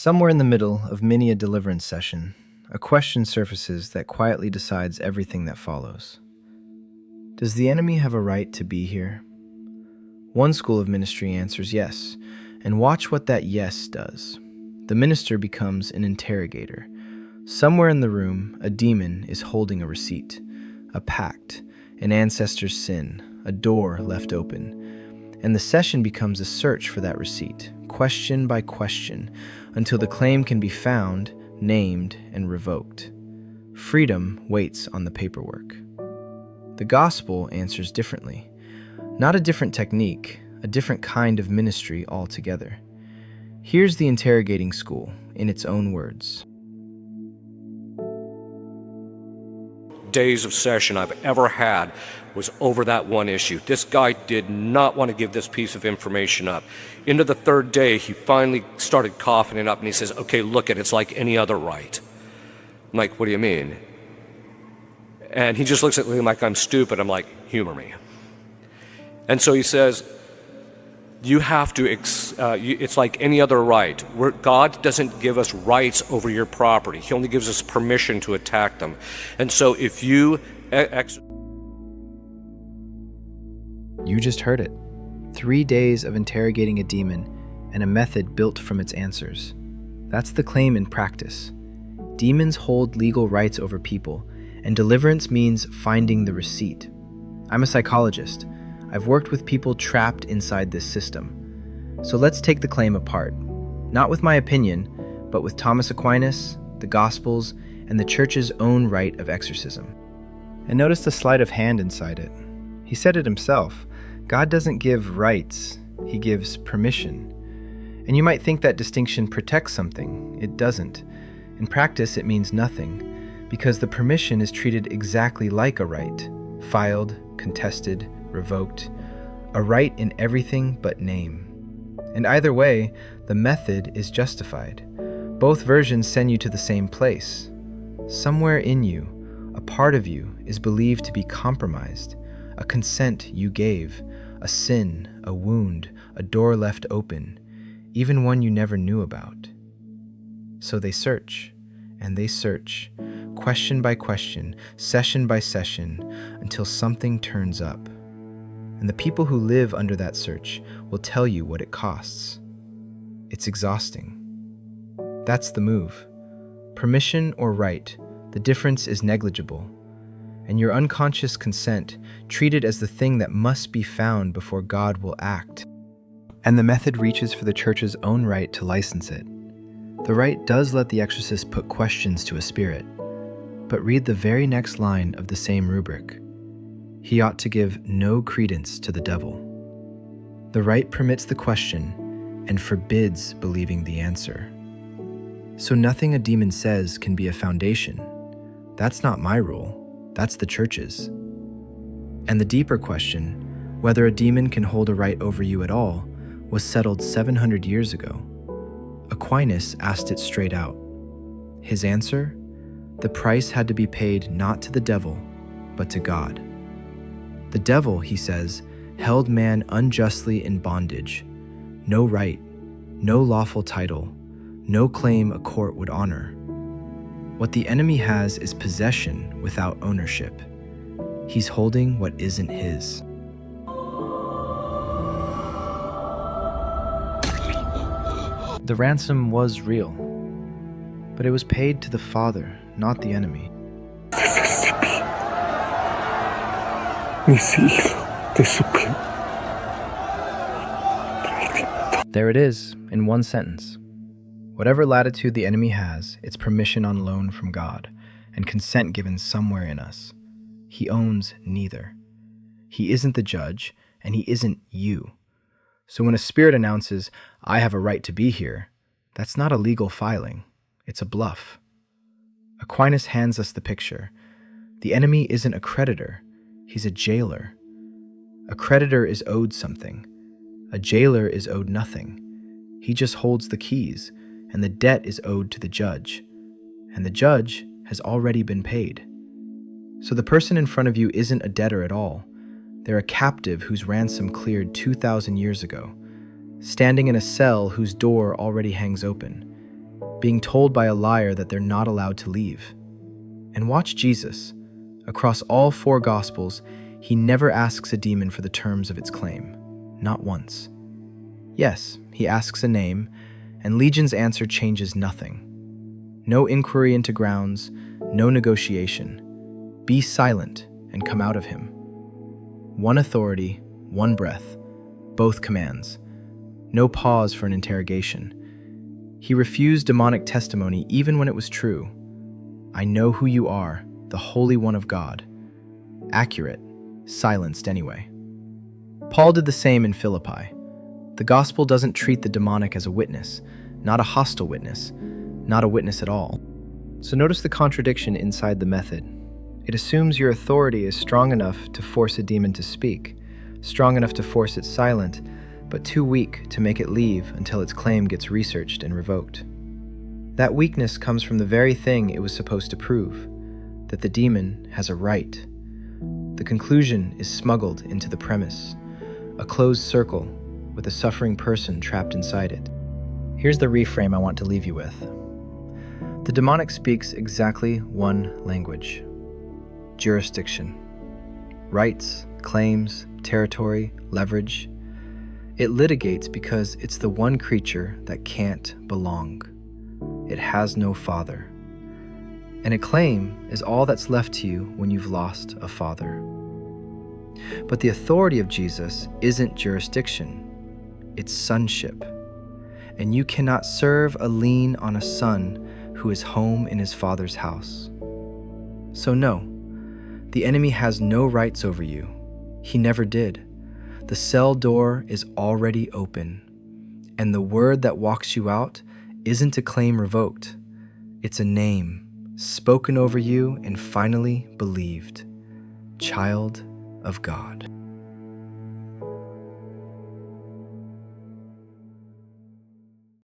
Somewhere in the middle of many a deliverance session, a question surfaces that quietly decides everything that follows. Does the enemy have a right to be here? One school of ministry answers yes, and watch what that yes does. The minister becomes an interrogator. Somewhere in the room, a demon is holding a receipt, a pact, an ancestor's sin, a door left open. And the session becomes a search for that receipt, question by question, until the claim can be found, named, and revoked. Freedom waits on the paperwork. The gospel answers differently. Not a different technique, a different kind of ministry altogether. Here's the interrogating school, in its own words. Days of session I've ever had was over that one issue. This guy did not want to give this piece of information up. Into the third day, he finally started coughing it up, and he says, okay, look it's like any other rite. I'm like, what do you mean? And he just looks at me like I'm stupid. I'm like, humor me. And so he says, you have to, it's like any other rite. God doesn't give us rights over your property. He only gives us permission to attack them. And so if you... You just heard it. 3 days of interrogating a demon and a method built from its answers. That's the claim in practice. Demons hold legal rights over people, and deliverance means finding the receipt. I'm a psychologist. I've worked with people trapped inside this system. So let's take the claim apart. Not with my opinion, but with Thomas Aquinas, the Gospels, and the Church's own rite of exorcism. And notice the sleight of hand inside it. He said it himself. God doesn't give rights, he gives permission. And you might think that distinction protects something. It doesn't. In practice, it means nothing, because the permission is treated exactly like a right, filed, contested, revoked, a right in everything but name. And either way, the method is justified. Both versions send you to the same place. Somewhere in you, a part of you is believed to be compromised, a consent you gave, a sin, a wound, a door left open, even one you never knew about. So they search, and they search, question by question, session by session, until something turns up. And the people who live under that search will tell you what it costs. It's exhausting. That's the move. Permission or right, the difference is negligible. And your unconscious consent treated as the thing that must be found before God will act. And the method reaches for the Church's own right to license it. The rite does let the exorcist put questions to a spirit, but read the very next line of the same rubric. He ought to give no credence to the devil. The rite permits the question and forbids believing the answer. So nothing a demon says can be a foundation. That's not my rule. That's the Church's. And the deeper question, whether a demon can hold a right over you at all, was settled 700 years ago. Aquinas asked it straight out. His answer? The price had to be paid not to the devil, but to God. The devil, he says, held man unjustly in bondage. No right, no lawful title, no claim a court would honor. What the enemy has is possession without ownership. He's holding what isn't his. The ransom was real, but it was paid to the Father, not the enemy. There it is, in one sentence. Whatever latitude the enemy has, it's permission on loan from God, and consent given somewhere in us. He owns neither. He isn't the judge, and he isn't you. So when a spirit announces, I have a right to be here, that's not a legal filing. It's a bluff. Aquinas hands us the picture. The enemy isn't a creditor. He's a jailer. A creditor is owed something. A jailer is owed nothing. He just holds the keys, and the debt is owed to the judge. And the judge has already been paid. So the person in front of you isn't a debtor at all. They're a captive whose ransom cleared 2,000 years ago, standing in a cell whose door already hangs open. being told by a liar that they're not allowed to leave. And watch Jesus. Across all 4 Gospels, he never asks a demon for the terms of its claim. Not once. Yes, he asks a name, and Legion's answer changes nothing. No inquiry into grounds, no negotiation. Be silent and come out of him. One authority, one breath, both commands. No pause for an interrogation. He refused demonic testimony even when it was true. I know who you are, the Holy One of God. Accurate, silenced anyway. Paul did the same in Philippi. The gospel doesn't treat the demonic as a witness, not a hostile witness, not a witness at all. So notice the contradiction inside the method. It assumes your authority is strong enough to force a demon to speak, strong enough to force it silent, but too weak to make it leave until its claim gets researched and revoked. That weakness comes from the very thing it was supposed to prove, that the demon has a right. The conclusion is smuggled into the premise, a closed circle with a suffering person trapped inside it. Here's the reframe I want to leave you with. The demonic speaks exactly one language: jurisdiction. Rights, claims, territory, leverage. It litigates because it's the one creature that can't belong. It has no father. And a claim is all that's left to you when you've lost a father. But the authority of Jesus isn't jurisdiction, it's sonship. And you cannot serve a lien on a son who is home in his father's house. So no, the enemy has no rights over you. He never did. The cell door is already open, and the word that walks you out isn't a claim revoked. It's a name spoken over you and finally believed. Child of God.